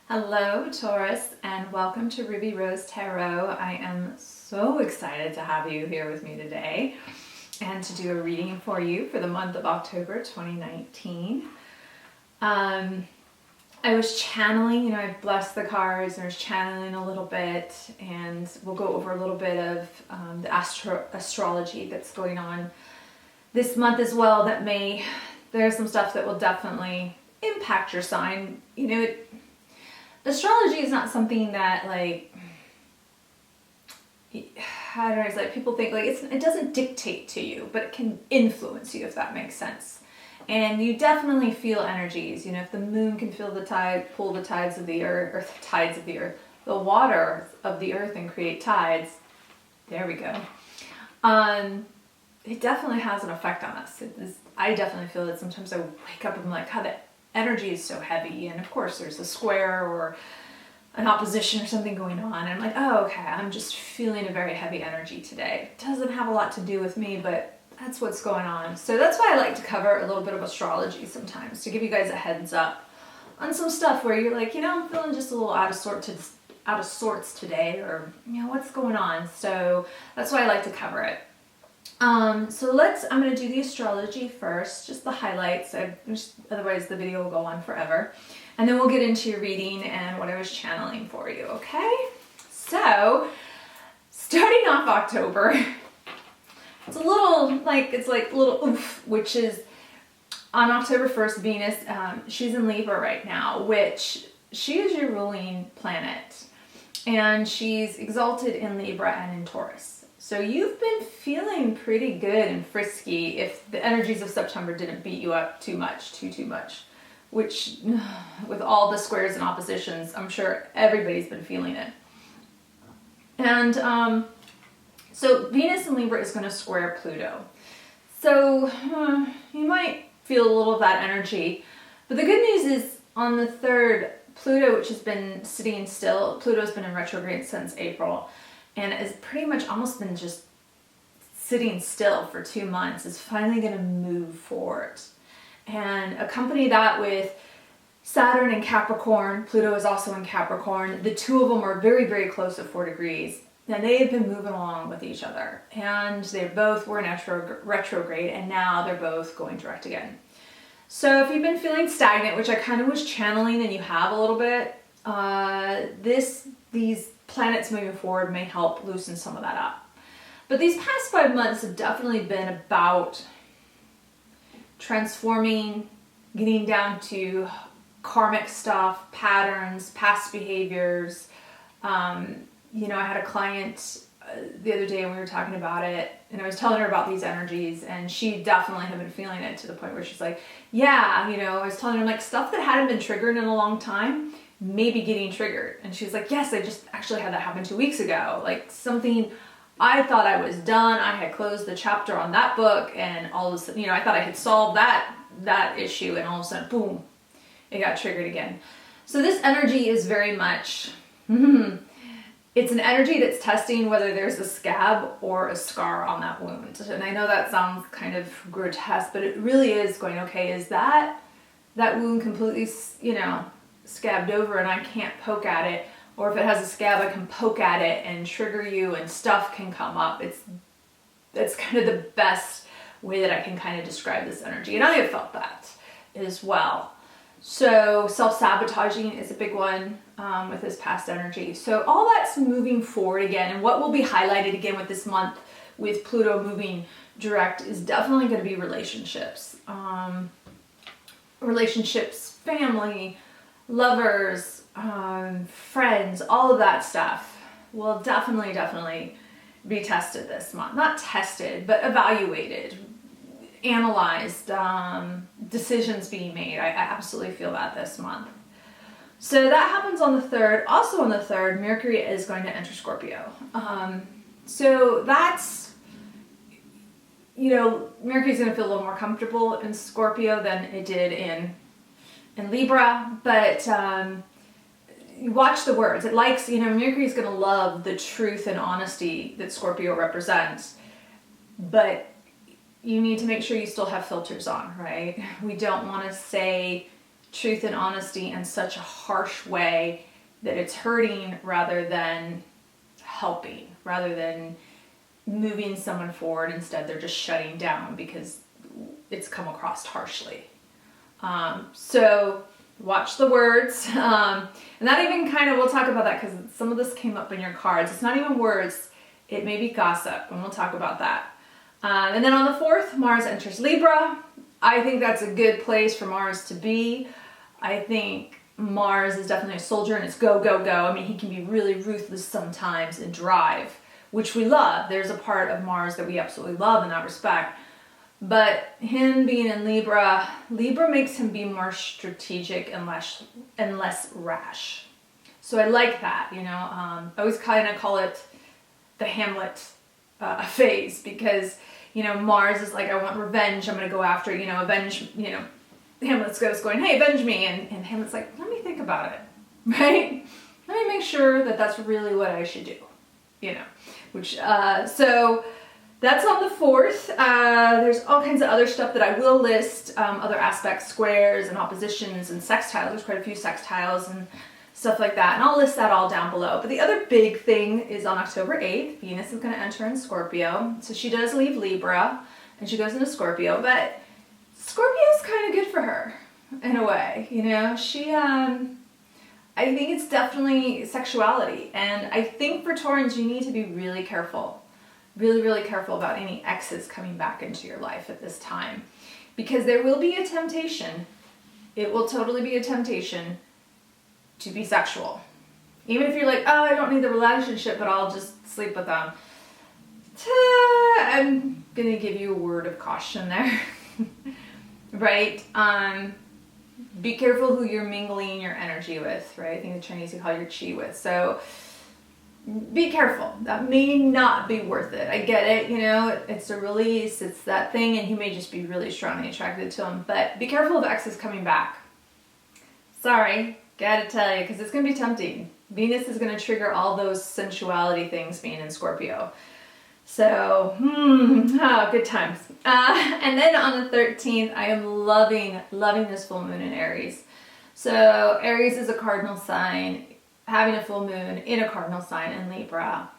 Hello, Taurus, and welcome to Ruby Rose Tarot. I am so excited to have you here with me today and to do a reading for you for the month of October 2019. I was channeling, I've blessed the cards and I was channeling a little bit, and we'll go over a little bit of the astrology that's going on this month as well. There's some stuff that will definitely impact your sign. Astrology is not something that people think it doesn't dictate to you, but it can influence you, if that makes sense. And you definitely feel energies. If the moon can feel pull the tides of the earth, the water of the earth, and create tides. There we go. It definitely has an effect on us. I definitely feel that sometimes I wake up and I'm like, God, that energy is so heavy, and of course there's a square or an opposition or something going on, and I'm like, oh, okay, I'm just feeling a very heavy energy today. It doesn't have a lot to do with me, but that's what's going on. So that's why I like to cover a little bit of astrology sometimes, to give you guys a heads up on some stuff where you're like, I'm feeling just a little out of sorts today, or what's going on. So that's why I like to cover it. I'm going to do the astrology first, just the highlights. Otherwise the video will go on forever. And then we'll get into your reading and what I was channeling for you, okay? So, starting off October, it's a little oof, which is on October 1st, Venus, she's in Libra right now, which she is your ruling planet. And she's exalted in Libra and in Taurus. So you've been feeling pretty good and frisky if the energies of September didn't beat you up too much, which with all the squares and oppositions, I'm sure everybody's been feeling it. And so Venus in Libra is going to square Pluto. So you might feel a little of that energy. But the good news is on the 3rd, Pluto, which has been sitting still, Pluto's been in retrograde since April, and has pretty much almost been just sitting still for 2 months, is finally going to move forward. And accompany that with Saturn in Capricorn. Pluto is also in Capricorn. The two of them are very, very close at 4 degrees. And they have been moving along with each other. And they both were in retrograde, and now they're both going direct again. So if you've been feeling stagnant, which I kind of was channeling, and you have a little bit, these planets moving forward may help loosen some of that up. But these past 5 months have definitely been about transforming, getting down to karmic stuff, patterns, past behaviors. I had a client the other day, and we were talking about it, and I was telling her about these energies, and she definitely had been feeling it to the point where she's like, yeah, I was telling her, stuff that hadn't been triggered in a long time, maybe getting triggered. And she's like, yes, I just actually had that happen 2 weeks ago. Something, I thought I was done. I had closed the chapter on that book, and all of a sudden, I thought I had solved that issue, and all of a sudden, boom, it got triggered again. So this energy is very much, it's an energy that's testing whether there's a scab or a scar on that wound. And I know that sounds kind of grotesque, but it really is going, okay, is that wound completely, scabbed over and I can't poke at it? Or if it has a scab, I can poke at it and trigger you, and stuff can come up. That's kind of the best way that I can kind of describe this energy. And I have felt that as well. So self-sabotaging is a big one with this past energy. So all that's moving forward again. And what will be highlighted again with this month with Pluto moving direct is definitely going to be relationships. Relationships, family, lovers, friends, all of that stuff will definitely be tested this month. Not tested, but evaluated, analyzed, decisions being made. I absolutely feel that this month. So that happens on the 3rd. Also on the 3rd, Mercury is going to enter Scorpio. So that's, Mercury's going to feel a little more comfortable in Scorpio than it did in Libra, but you watch the words. It likes, Mercury's going to love the truth and honesty that Scorpio represents, but you need to make sure you still have filters on, right? We don't want to say truth and honesty in such a harsh way that it's hurting rather than helping, rather than moving someone forward. Instead, they're just shutting down because it's come across harshly. So watch the words. And that even kind of, we'll talk about that because some of this came up in your cards. It's not even words. It may be gossip, and we'll talk about that. And then on the 4th, Mars enters Libra. I think that's a good place for Mars to be. I think Mars is definitely a soldier, and it's go, go, go. I mean, he can be really ruthless sometimes and drive, which we love. There's a part of Mars that we absolutely love in that respect. But him being in Libra makes him be more strategic and less rash. So I like that, you know. I always kind of call it the Hamlet phase, because, you know, Mars is like, I want revenge, I'm going to go after, you know, avenge, you know, Hamlet's ghost going, hey, avenge me, and Hamlet's like, let me think about it, right? Let me make sure that that's really what I should do, you know, which, so that's on the 4th. There's all kinds of other stuff that I will list, other aspects, squares and oppositions and sextiles. There's quite a few sextiles and stuff like that, and I'll list that all down below. But the other big thing is on October 8th, Venus is going to enter in Scorpio. So she does leave Libra and she goes into Scorpio, but Scorpio's kind of good for her in a way, you know. She I think it's definitely sexuality, and I think for Taurans you need to be really careful, really careful about any exes coming back into your life at this time, because there will be a temptation. It will totally be a temptation to be sexual. Even if you're like, oh, I don't need the relationship, but I'll just sleep with them. I'm gonna give you a word of caution there. Right? Be careful who you're mingling your energy with, right? I think the Chinese would call your chi with. So be careful. That may not be worth it. I get it, you know, it's a release, it's that thing, and you may just be really strongly attracted to them. But be careful of exes coming back. Sorry, gotta tell you, because it's gonna be tempting. Venus is gonna trigger all those sensuality things being in Scorpio. So, good times. And then on the 13th, I am loving this full moon in Aries. So Aries is a cardinal sign, having a full moon in a cardinal sign in Libra.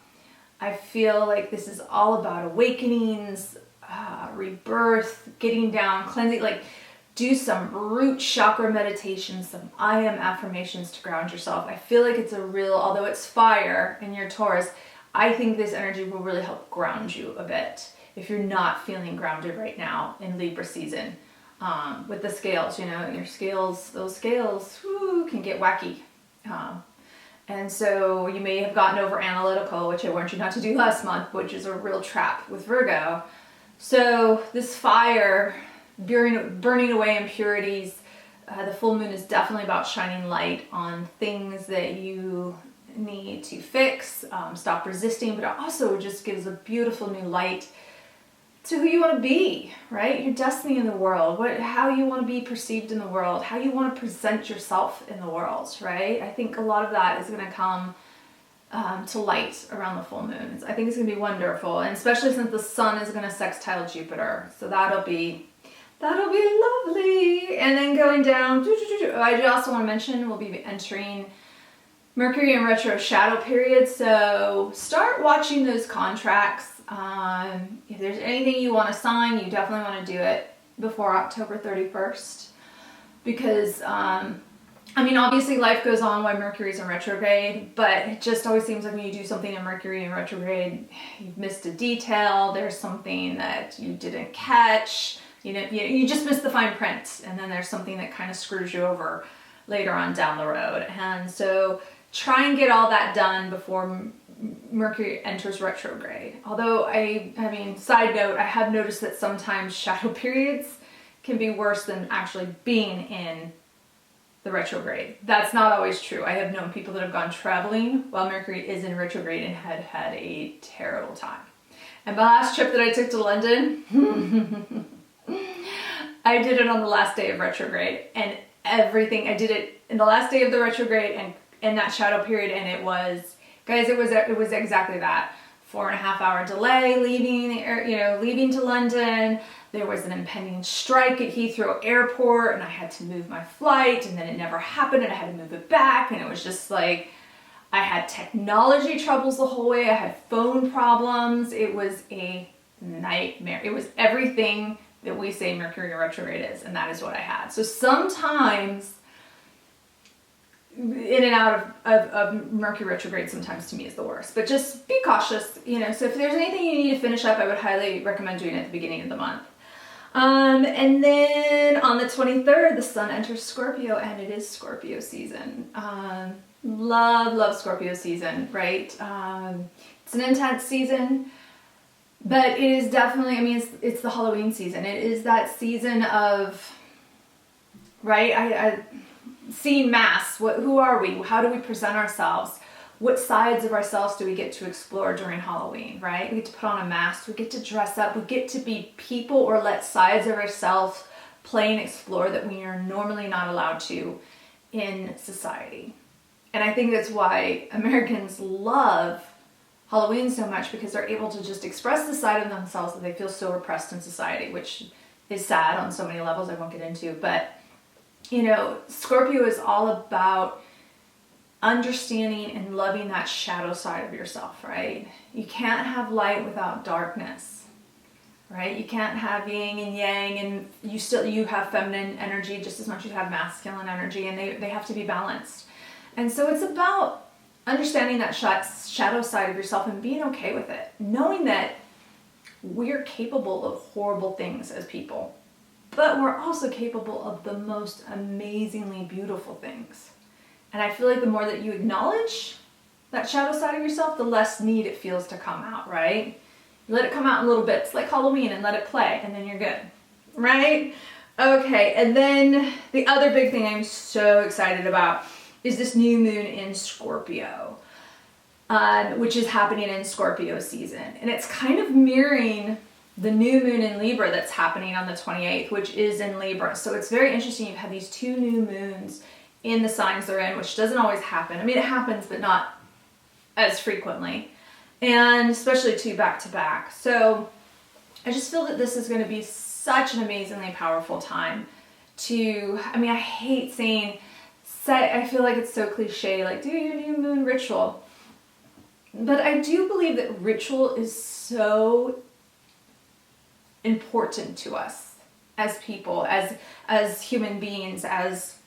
I feel like this is all about awakenings, rebirth, getting down, cleansing, like do some root chakra meditation, some I am affirmations to ground yourself. I feel like it's a real, although it's fire in your Taurus, I think this energy will really help ground you a bit if you're not feeling grounded right now in Libra season. With the scales, you know, your scales, those scales can get wacky. And so you may have gotten over analytical, which I warned you not to do last month, which is a real trap with Virgo. So this fire, burning away impurities, the full moon is definitely about shining light on things that you need to fix, stop resisting, but it also just gives a beautiful new light to who you want to be, right? Your destiny in the world, how you want to be perceived in the world, how you want to present yourself in the world, right? I think a lot of that is going to come to light around the full moon. I think it's going to be wonderful, and especially since the sun is going to sextile Jupiter, so that'll be lovely. And then going down, I also want to mention we'll be entering Mercury in retro shadow period, so start watching those contracts. If there's anything you want to sign, you definitely want to do it before October 31st, because I mean, obviously life goes on while Mercury's in retrograde, but it just always seems like when you do something in Mercury in retrograde, you've missed a detail, there's something that you didn't catch, you just missed the fine print, and then there's something that kind of screws you over later on down the road. And so try and get all that done before Mercury enters retrograde. Although I mean, side note, I have noticed that sometimes shadow periods can be worse than actually being in the retrograde. That's not always true. I have known people that have gone traveling while Mercury is in retrograde and had a terrible time. And my last trip that I took to London, I did it on the last day of retrograde, and everything, I did it in the last day of the retrograde and in that shadow period, and it was, guys, it was exactly that. 4.5 hour delay leaving to London, there was an impending strike at Heathrow Airport and I had to move my flight, and then it never happened and I had to move it back, and it was just like, I had technology troubles the whole way. I had phone problems. It was a nightmare. It was everything that we say Mercury retrograde is, and that is what I had. So sometimes in and out of Mercury retrograde sometimes to me is the worst, but just be cautious, you know. So if there's anything you need to finish up, I would highly recommend doing it at the beginning of the month. And then on the 23rd, the sun enters Scorpio, and it is Scorpio season. Love Scorpio season, right? It's an intense season, but it is definitely, I mean, it's the Halloween season. It is that season of, right? I seeing masks. Who are we? How do we present ourselves? What sides of ourselves do we get to explore during Halloween, right? We get to put on a mask. We get to dress up. We get to be people or let sides of ourselves play and explore that we are normally not allowed to in society. And I think that's why Americans love Halloween so much, because they're able to just express the side of themselves that they feel so repressed in society, which is sad on so many levels I won't get into. But, you know, Scorpio is all about understanding and loving that shadow side of yourself, right? You can't have light without darkness, right? You can't have yin and yang, and you have feminine energy just as much as you have masculine energy, and they have to be balanced. And so it's about understanding that shadow side of yourself and being okay with it. Knowing that we're capable of horrible things as people, but we're also capable of the most amazingly beautiful things. And I feel like the more that you acknowledge that shadow side of yourself, the less need it feels to come out, right? You let it come out in little bits, like Halloween, and let it play, and then you're good, right? Okay, and then the other big thing I'm so excited about is this new moon in Scorpio, which is happening in Scorpio season. And it's kind of mirroring the new moon in Libra that's happening on the 28th, which is in Libra. So it's very interesting. You've had these two new moons in the signs they're in, which doesn't always happen. I mean, it happens, but not as frequently. And especially two back to back. So I just feel that this is going to be such an amazingly powerful time to, I mean, I hate saying, I feel like it's so cliche, like do your new moon ritual. But I do believe that ritual is so important to us as people, as human beings, as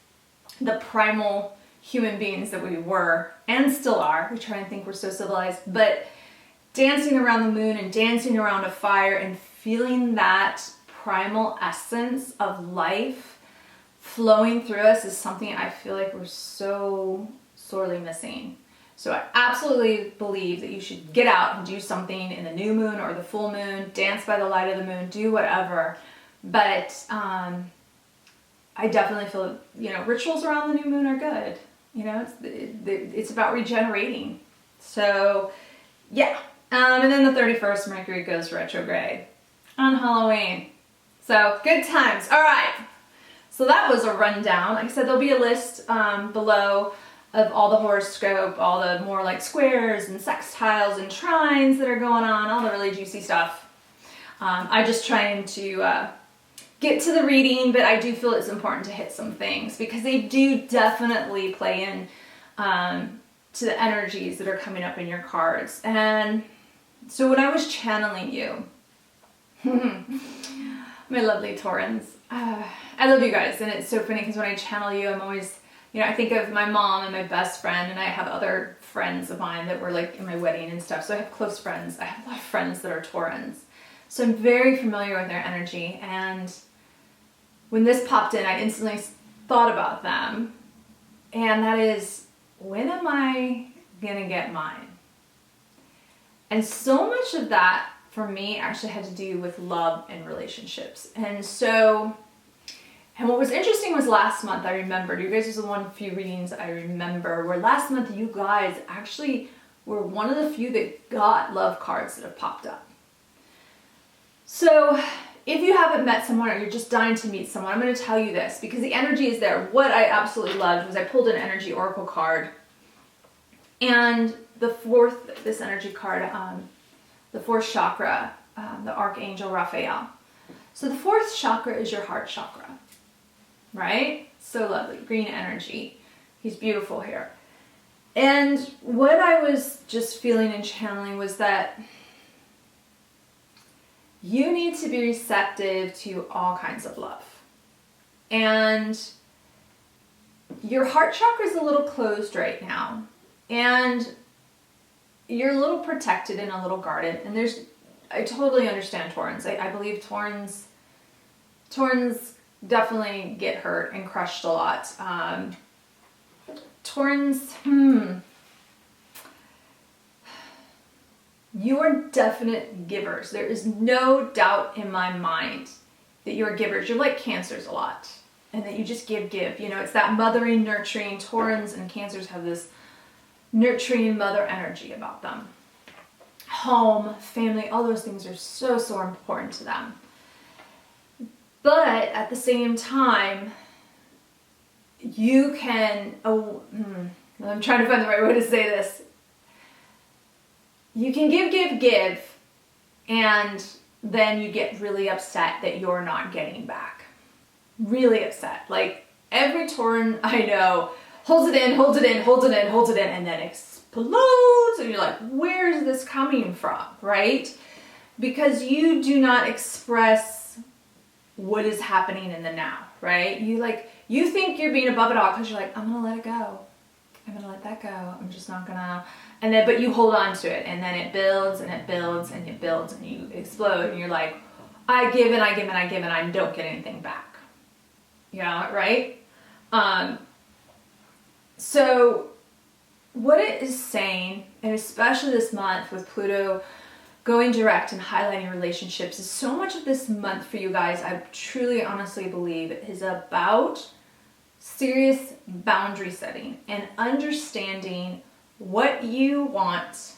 the primal human beings that we were and still are. We try and think we're so civilized, but dancing around the moon and dancing around a fire and feeling that primal essence of life flowing through us is something I feel like we're so sorely missing. So I absolutely believe that you should get out and do something in the new moon or the full moon, dance by the light of the moon, do whatever. But I definitely feel, you know, rituals around the new moon are good. You know, it's about regenerating. So yeah. And then the 31st, Mercury goes retrograde on Halloween. So good times. All right. So that was a rundown. Like I said, there'll be a list below of all the horoscope, all the more like squares and sextiles and trines that are going on, all the really juicy stuff. I'm just trying to get to the reading, but I do feel it's important to hit some things because they do definitely play in to the energies that are coming up in your cards. And so when I was channeling you, my lovely Taurans, I love you guys, and it's so funny because when I channel you, I'm always, you know, I think of my mom and my best friend, and I have other friends of mine that were like in my wedding and stuff, so I have close friends. I have a lot of friends that are Taurans, so I'm very familiar with their energy, and when this popped in, I instantly thought about them, and that is, when am I gonna get mine? And so much of that for me actually had to do with love and relationships. And so, and what was interesting was last month, I remembered, you guys was the one few readings I remember, where last month you guys actually were one of the few that got love cards that have popped up. So if you haven't met someone or you're just dying to meet someone, I'm going to tell you this because the energy is there. What I absolutely loved was I pulled an energy oracle card, and this energy card, the fourth chakra, the Archangel Raphael. So the fourth chakra is your heart chakra, right? So lovely, green energy. He's beautiful here. And what I was just feeling and channeling was that you need to be receptive to all kinds of love. And your heart chakra is a little closed right now. And you're a little protected and a little guarded. And I totally understand Taurans. I believe Taurans definitely get hurt and crushed a lot. Taurans, you are definite givers. There is no doubt in my mind that you're givers. You're like Cancers a lot, and that you just give. You know, it's that mothering, nurturing. Taurans and Cancers have this nurturing mother energy about them. Home, family, all those things are so, so important to them. But at the same time, you can, I'm trying to find the right way to say this. You can give, and then you get really upset that you're not getting back. Really upset. Like every Tauran I know holds it in, and then explodes. And you're like, where's this coming from, right? Because you do not express what is happening in the now, right? You think you're being above it all because you're like, I'm gonna let it go. I'm gonna let that go. I'm just not gonna, and then, but you hold on to it, and then it builds and it builds and it builds and you explode, and you're like, I give and I give and I give and I don't get anything back. Yeah, right? So what it is saying, and especially this month with Pluto going direct and highlighting relationships, is so much of this month for you guys, I truly honestly believe, is about serious boundary setting and understanding what you want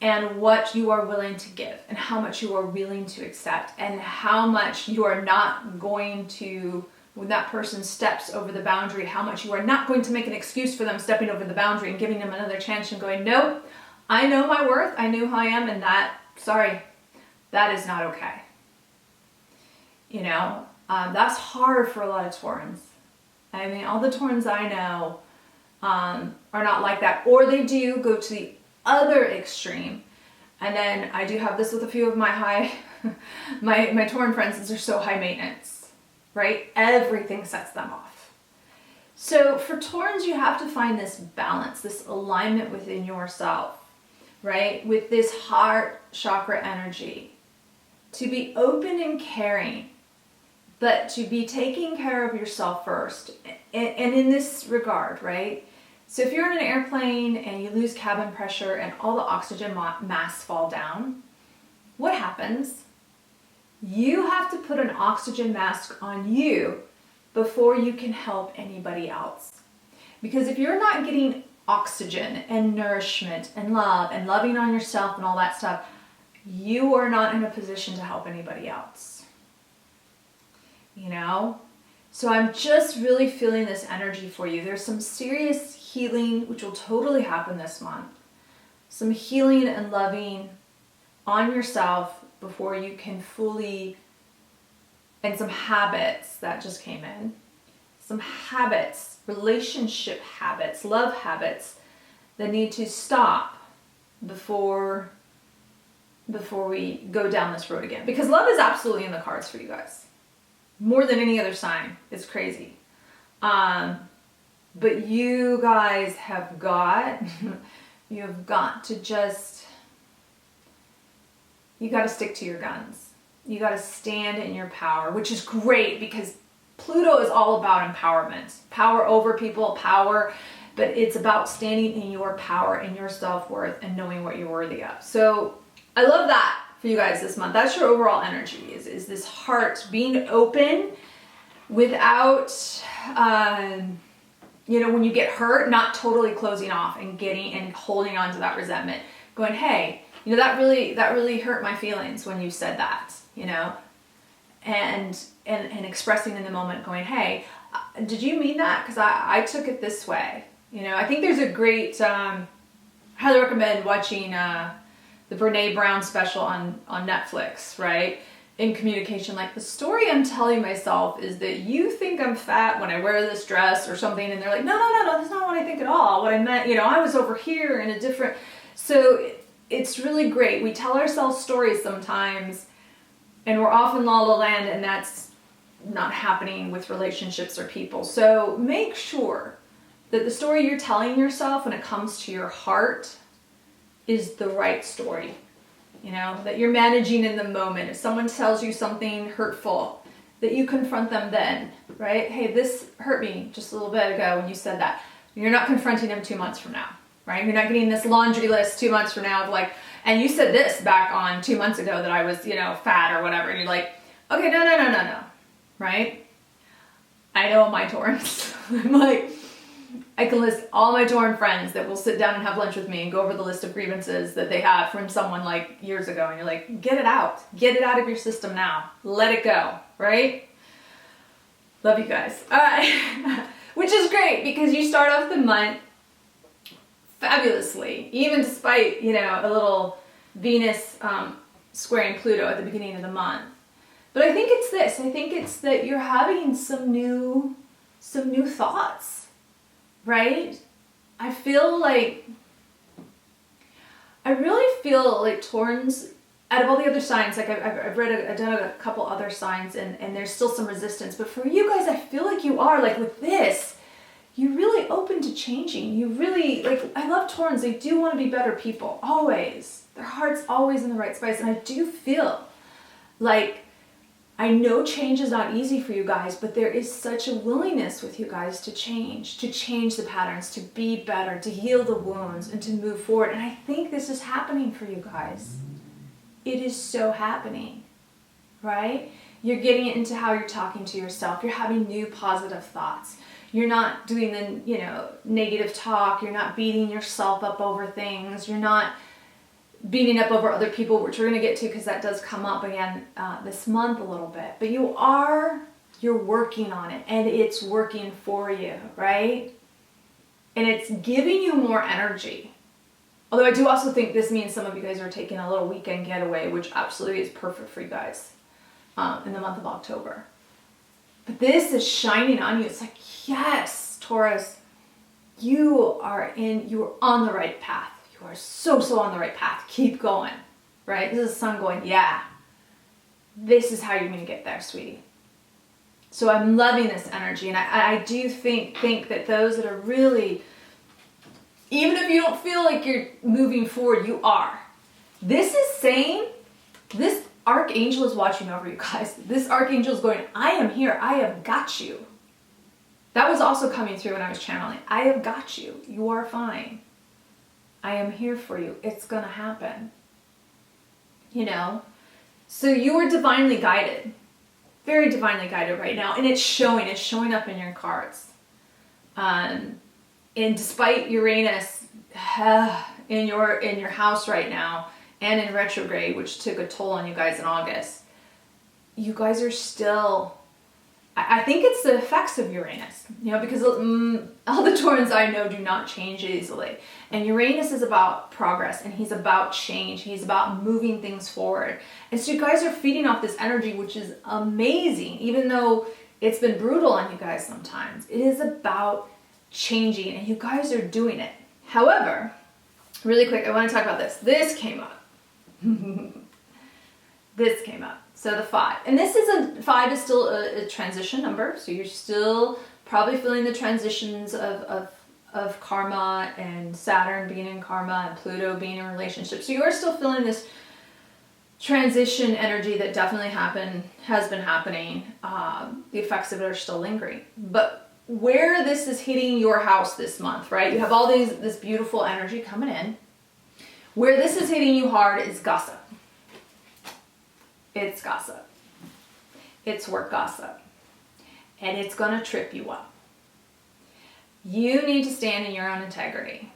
and what you are willing to give and how much you are willing to accept and how much you are not going to, when that person steps over the boundary, how much you are not going to make an excuse for them stepping over the boundary and giving them another chance and going, nope, I know my worth, I know who I am, and that is not okay. You know, that's hard for a lot of Taurans. I mean, all the Taurans I know are not like that, or they do go to the other extreme. And then I do have this with a few of my my Tauran friends, is they're so high maintenance, right? Everything sets them off. So for Taurans, you have to find this balance, this alignment within yourself, right? With this heart chakra energy, to be open and caring, but to be taking care of yourself first. And in this regard, right? So if you're in an airplane and you lose cabin pressure and all the oxygen masks fall down, what happens? You have to put an oxygen mask on you before you can help anybody else. Because if you're not getting oxygen and nourishment and love and loving on yourself and all that stuff, you are not in a position to help anybody else. You know? So I'm just really feeling this energy for you. There's some serious healing, which will totally happen this month. Some healing and loving on yourself before you can fully, and some habits that just came in. Some habits, relationship habits, love habits that need to stop before we go down this road again. Because love is absolutely in the cards for you guys. More than any other sign. It's crazy. But you guys have got to just, you got to stick to your guns. You got to stand in your power, which is great because Pluto is all about empowerment. Power over people, power, but it's about standing in your power and your self-worth and knowing what you're worthy of. So I love that for you guys this month. That's your overall energy, is this heart being open without, when you get hurt, not totally closing off and getting and holding on to that resentment, going, hey, that really hurt my feelings when you said that, and expressing in the moment, going, hey, did you mean that? Because I took it this way. I think there's a great, highly recommend watching the Brene Brown special on Netflix, right? in communication, like the story I'm telling myself is that you think I'm fat when I wear this dress or something, and they're like, no, that's not what I think at all. What I meant, I was over here in a different, so it's really great. We tell ourselves stories sometimes, and we're off in la la land, and that's not happening with relationships or people. So make sure that the story you're telling yourself when it comes to your heart is the right story. That you're managing in the moment. If someone tells you something hurtful, that you confront them then, right? Hey, this hurt me just a little bit ago when you said that. You're not confronting them 2 months from now, right? You're not getting this laundry list 2 months from now of like, and you said this back on 2 months ago that I was, fat or whatever. And you're like, okay, no, right? I know my Taurus. I'm like, I can list all my Tauran friends that will sit down and have lunch with me and go over the list of grievances that they have from someone like years ago. And you're like, get it out of your system now. Let it go, right? Love you guys. All right. Which is great because you start off the month fabulously, even despite, a little Venus squaring Pluto at the beginning of the month. But I think it's this. I think it's that you're having some new thoughts. Right? I really feel like Taurans, out of all the other signs, like I've done a couple other signs and there's still some resistance, but for you guys, I feel like you are, like with this, you're really open to changing. You really, I love Taurans, they do want to be better people, always. Their heart's always in the right space, and I do feel like, I know change is not easy for you guys, but there is such a willingness with you guys to change the patterns, to be better, to heal the wounds, and to move forward. And I think this is happening for you guys. It is so happening, right? You're getting into how you're talking to yourself. You're having new positive thoughts. You're not doing the, negative talk. You're not beating yourself up over things. You're not beating up over other people, which we're going to get to because that does come up again this month a little bit. But you're working on it, and it's working for you, right? And it's giving you more energy. Although I do also think this means some of you guys are taking a little weekend getaway, which absolutely is perfect for you guys in the month of October. But this is shining on you. It's like, yes, Taurus, you are on the right path. You are so on the right path. Keep going, right? This is the sun going, yeah, this is how you're going to get there, sweetie. So I'm loving this energy. And I do think that those that are really, even if you don't feel like you're moving forward, you are. This is saying, this archangel is watching over you guys. This archangel is going, I am here. I have got you. That was also coming through when I was channeling. I have got you. You are fine. I am here for you. It's going to happen. So you are divinely guided. Very divinely guided right now. And it's showing up in your cards. And despite Uranus in your house right now and in retrograde, which took a toll on you guys in August, you guys are still, I think it's the effects of Uranus, because all the Taurans I know do not change easily. And Uranus is about progress, and he's about change. He's about moving things forward. And so you guys are feeding off this energy, which is amazing, even though it's been brutal on you guys sometimes. It is about changing, and you guys are doing it. However, really quick, I want to talk about this. This came up. This came up. So the 5. And this is 5 is still a transition number. So you're still probably feeling the transitions of karma and Saturn being in karma and Pluto being in relationship. So you are still feeling this transition energy that definitely has been happening. The effects of it are still lingering. But where this is hitting your house this month, right? You have all this beautiful energy coming in. Where this is hitting you hard is gossip. It's gossip. It's work gossip. And it's going to trip you up. You need to stand in your own integrity.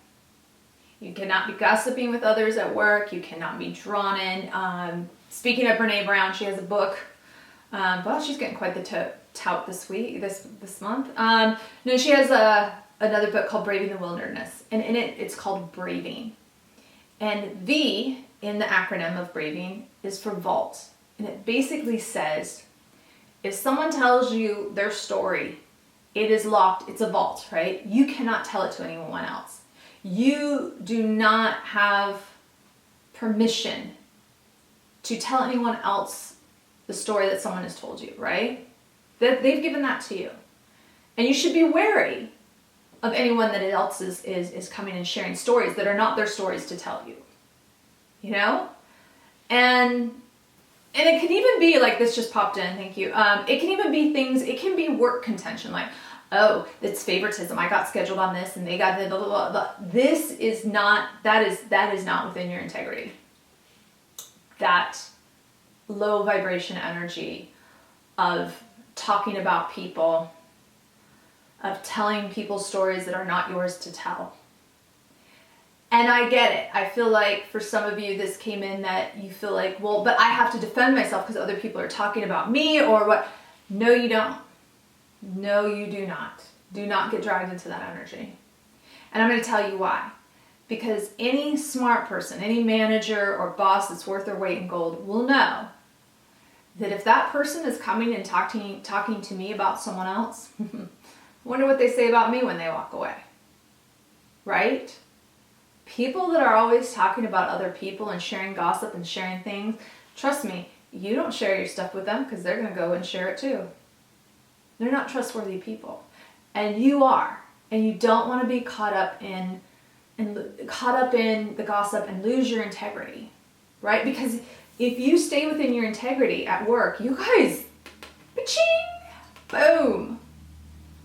You cannot be gossiping with others at work. You cannot be drawn in. Speaking of Brene Brown, she has a book. Well, she's getting quite the tout this month. No, she has another book called Braving the Wilderness. And in it, it's called Braving. And V in the acronym of Braving is for vault. And it basically says, if someone tells you their story, it is locked, it's a vault, right? You cannot tell it to anyone else. You do not have permission to tell anyone else the story that someone has told you, right? That they've given that to you. And you should be wary of anyone that else is coming and sharing stories that are not their stories to tell you. You know? And it can even be like, this just popped in, thank you. It can even be things, it can be work contention, like, oh, it's favoritism. I got scheduled on this and they got blah, blah, blah, blah. This is not, that is not within your integrity. That low vibration energy of talking about people, of telling people stories that are not yours to tell. And I get it. I feel like for some of you, this came in that you feel like, well, but I have to defend myself because other people are talking about me or what. No, you don't. No, you do not. Do not get dragged into that energy. And I'm going to tell you why. Because any smart person, any manager or boss that's worth their weight in gold will know that if that person is coming and talking to me about someone else, wonder what they say about me when they walk away. Right? People that are always talking about other people and sharing gossip and sharing things, trust me, you don't share your stuff with them because they're going to go and share it too. They're not trustworthy people. And you are. And you don't want to be caught up in the gossip and lose your integrity. Right? Because if you stay within your integrity at work, you guys, ka-ching, boom,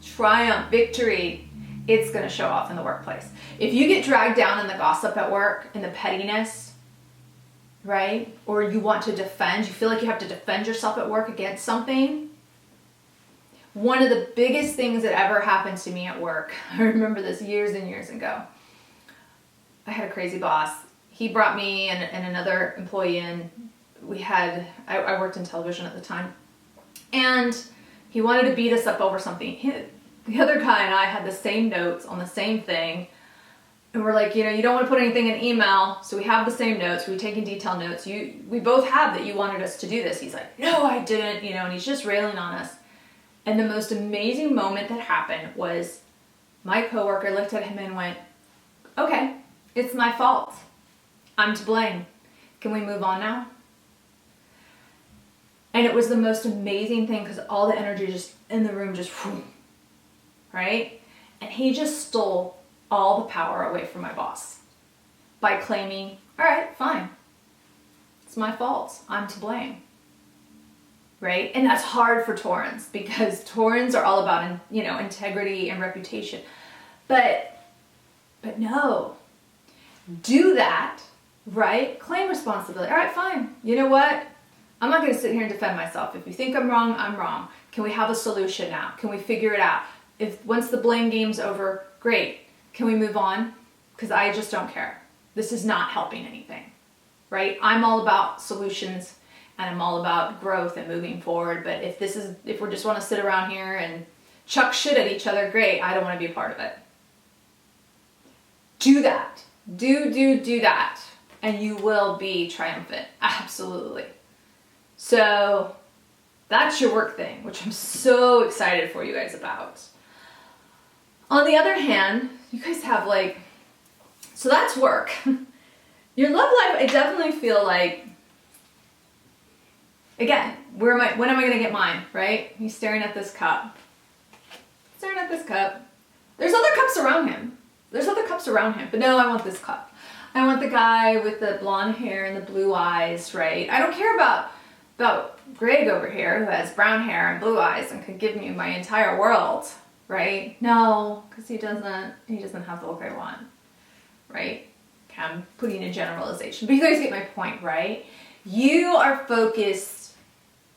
triumph, victory, it's going to show off in the workplace. If you get dragged down in the gossip at work, in the pettiness, right? Or you want to defend, you feel like you have to defend yourself at work against something. One of the biggest things that ever happened to me at work, I remember this years and years ago. I had a crazy boss. He brought me and another employee in. I worked in television at the time. And he wanted to beat us up over something. The other guy and I had the same notes on the same thing. And we're like, you don't want to put anything in email. So we have the same notes. We're taking detailed notes. We both have that you wanted us to do this. He's like, no, I didn't, and he's just railing on us. And the most amazing moment that happened was my coworker looked at him and went, okay, it's my fault. I'm to blame. Can we move on now? And it was the most amazing thing because all the energy just in the room just, whew, right? And he just stole all the power away from my boss by claiming, all right, fine. It's my fault. I'm to blame. Right? And that's hard for Taurans because Taurans are all about, integrity and reputation. But no, do that, right? Claim responsibility. All right, fine. You know what? I'm not going to sit here and defend myself. If you think I'm wrong, I'm wrong. Can we have a solution now? Can we figure it out? If once the blame game's over, great. Can we move on? Because I just don't care. This is not helping anything, right? I'm all about solutions and I'm all about growth and moving forward. But if we just want to sit around here and chuck shit at each other, great. I don't want to be a part of it. Do that. Do that. And you will be triumphant. Absolutely. So that's your work thing, which I'm so excited for you guys about. On the other hand, you guys have so that's work. Your love life, I definitely feel like, again, when am I going to get mine, right? He's staring at this cup. There's other cups around him. But no, I want this cup. I want the guy with the blonde hair and the blue eyes, right? I don't care about Greg over here who has brown hair and blue eyes and could give me my entire world, right? No, because he doesn't have the look I want, right? Okay, I'm putting a generalization, but you guys get my point, right? You are focused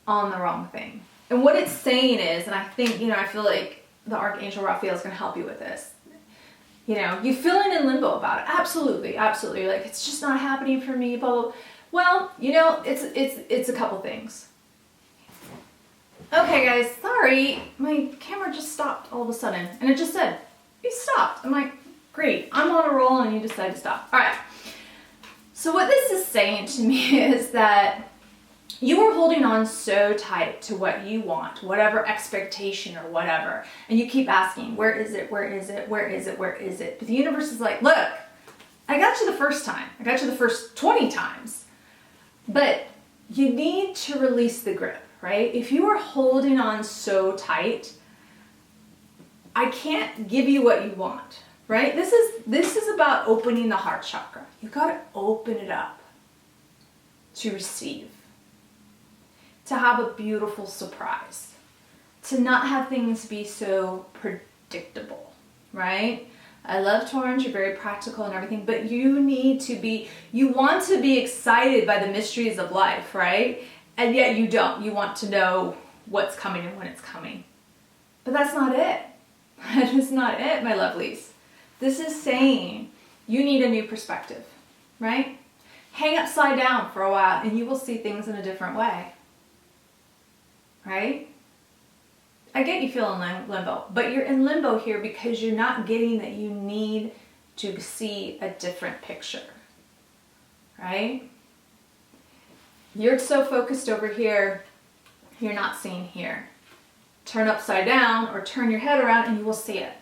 on the wrong thing. And what it's saying is, and I think, I feel like the Archangel Raphael is going to help you with this. You feeling in limbo about it. Absolutely. Like, it's just not happening for me, blah, blah. Well, it's a couple things. Okay, guys, sorry. My camera just stopped all of a sudden. And it just said, you stopped. I'm like, great. I'm on a roll and you decide to stop. All right. So what this is saying to me is that you are holding on so tight to what you want, whatever expectation or whatever, and you keep asking, where is it, where is it, where is it, where is it? But the universe is like, look, I got you the first time. I got you the first 20 times. But you need to release the grip, right? If you are holding on so tight, I can't give you what you want, right? This is about opening the heart chakra. You got to open it up to receive, to have a beautiful surprise, to not have things be so predictable, right? I love Taurus, you're very practical and everything, but you want to be excited by the mysteries of life, right? And yet you don't. You want to know what's coming and when it's coming. But that's not it. That is not it, my lovelies. This is saying you need a new perspective, right? Hang upside down for a while and you will see things in a different way, right? I get you feel in limbo, but you're in limbo here because you're not getting that you need to see a different picture, right? You're so focused over here, you're not seeing here. Turn upside down or turn your head around and you will see it.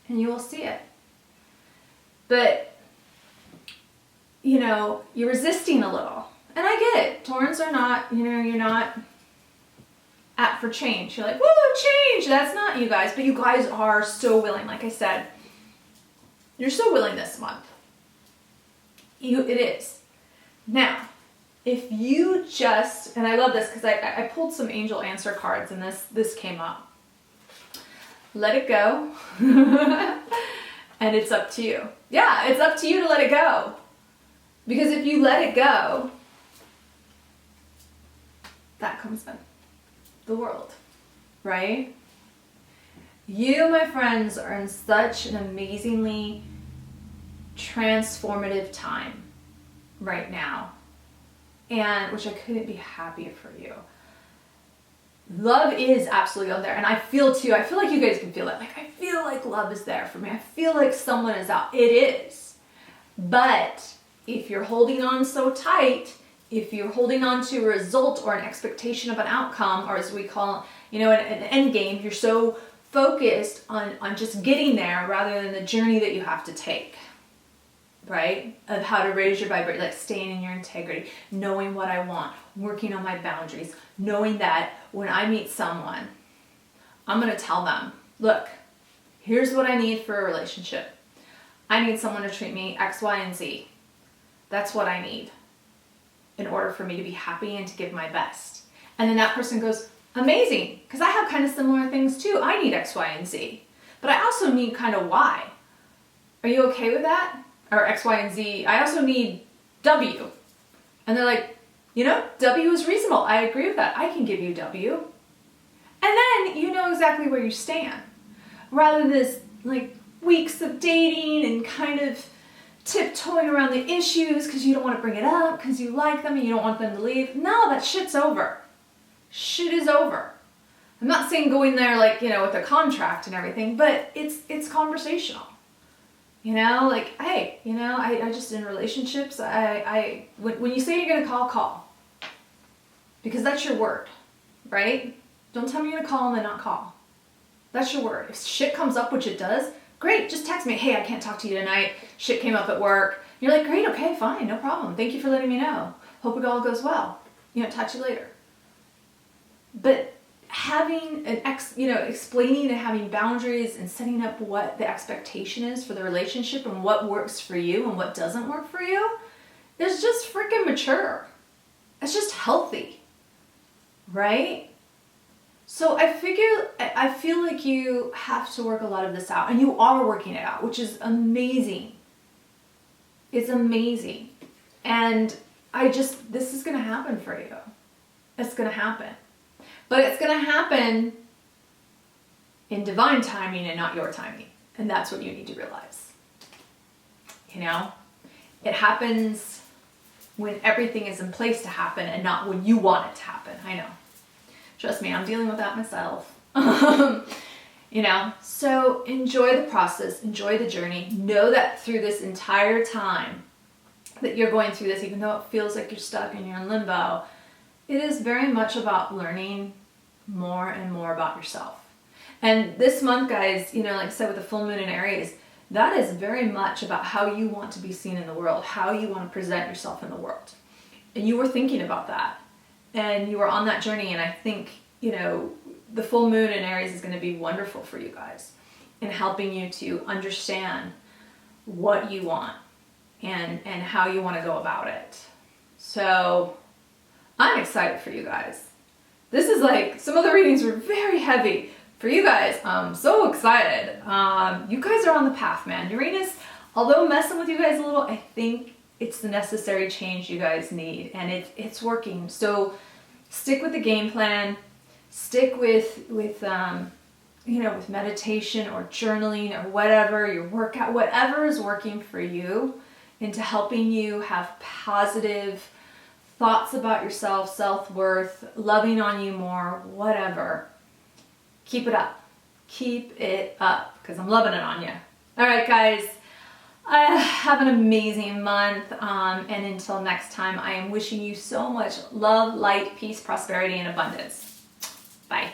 And you will see it. But, you know, you're resisting a little. And I get it. Taurans are not, you know, you're not at for change. You're like, woo, change. That's not you guys. But you guys are so willing. Like I said, you're so willing this month. It is. Now, if you just, and I love this because I pulled some angel answer cards and this came up. Let it go. And it's up to you. Yeah, it's up to you to let it go. Because if you let it go, that comes in. The world, right? You, my friends, are in such an amazingly transformative time right now, and which I couldn't be happier for you. Love is absolutely out there, and I feel like you guys can feel it. Like, I feel like love is there for me. I feel like someone is out. It is. But if you're holding on so tight, if you're holding on to a result or an expectation of an outcome, or as we call, you know, an end game, you're so focused on just getting there rather than the journey that you have to take, right? Of how to raise your vibration, like staying in your integrity, knowing what I want, working on my boundaries, knowing that when I meet someone, I'm going to tell them, look, here's what I need for a relationship. I need someone to treat me X, Y, and Z. That's what I need in order for me to be happy and to give my best. And then that person goes, amazing, because I have kind of similar things too. I need X, Y, and Z, but I also need kind of Y. Are you okay with that? Or X, Y, and Z. I also need W. And they're like, you know, W is reasonable. I agree with that. I can give you W. And then you know exactly where you stand. Rather than this like weeks of dating and kind of tiptoeing around the issues because you don't want to bring it up because you like them and you don't want them to leave. No, that shit's over. Shit is over. I'm not saying going there like, you know, with a contract and everything, but it's conversational. You know, like, hey, you know, I just in relationships, when you say you're going to call. Because that's your word, right? Don't tell me you're going to call and then not call. That's your word. If shit comes up, which it does, great, just text me. Hey, I can't talk to you tonight. Shit came up at work. You're like, great, okay, fine, no problem. Thank you for letting me know. Hope it all goes well. You know, talk to you later. But having explaining and having boundaries and setting up what the expectation is for the relationship and what works for you and what doesn't work for you is just freaking mature. It's just healthy, right? So I feel like you have to work a lot of this out, and you are working it out, which is amazing. It's amazing. And this is going to happen for you. It's going to happen. But it's going to happen in divine timing and not your timing. And that's what you need to realize. You know, it happens when everything is in place to happen and not when you want it to happen. I know. Trust me, I'm dealing with that myself. You know, so enjoy the process, enjoy the journey. Know that through this entire time, that you're going through this, even though it feels like you're stuck and you're in limbo, it is very much about learning more and more about yourself. And this month, guys, you know, like I said, with the full moon in Aries, that is very much about how you want to be seen in the world, how you want to present yourself in the world. And you were thinking about that, and you were on that journey. And I think, you know, the full moon in Aries is going to be wonderful for you guys in helping you to understand what you want and how you want to go about it. So I'm excited for you guys. This is like, some of the readings were very heavy. For you guys, I'm so excited. You guys are on the path, man. Uranus, although messing with you guys a little, I think it's the necessary change you guys need, and it's working. So stick with the game plan. Stick with you know, with meditation or journaling or whatever, your workout, whatever is working for you into helping you have positive thoughts about yourself, self-worth, loving on you more, whatever. Keep it up. Keep it up, because I'm loving it on you. All right, guys. Have an amazing month. And until next time, I am wishing you so much love, light, peace, prosperity, and abundance. Bye.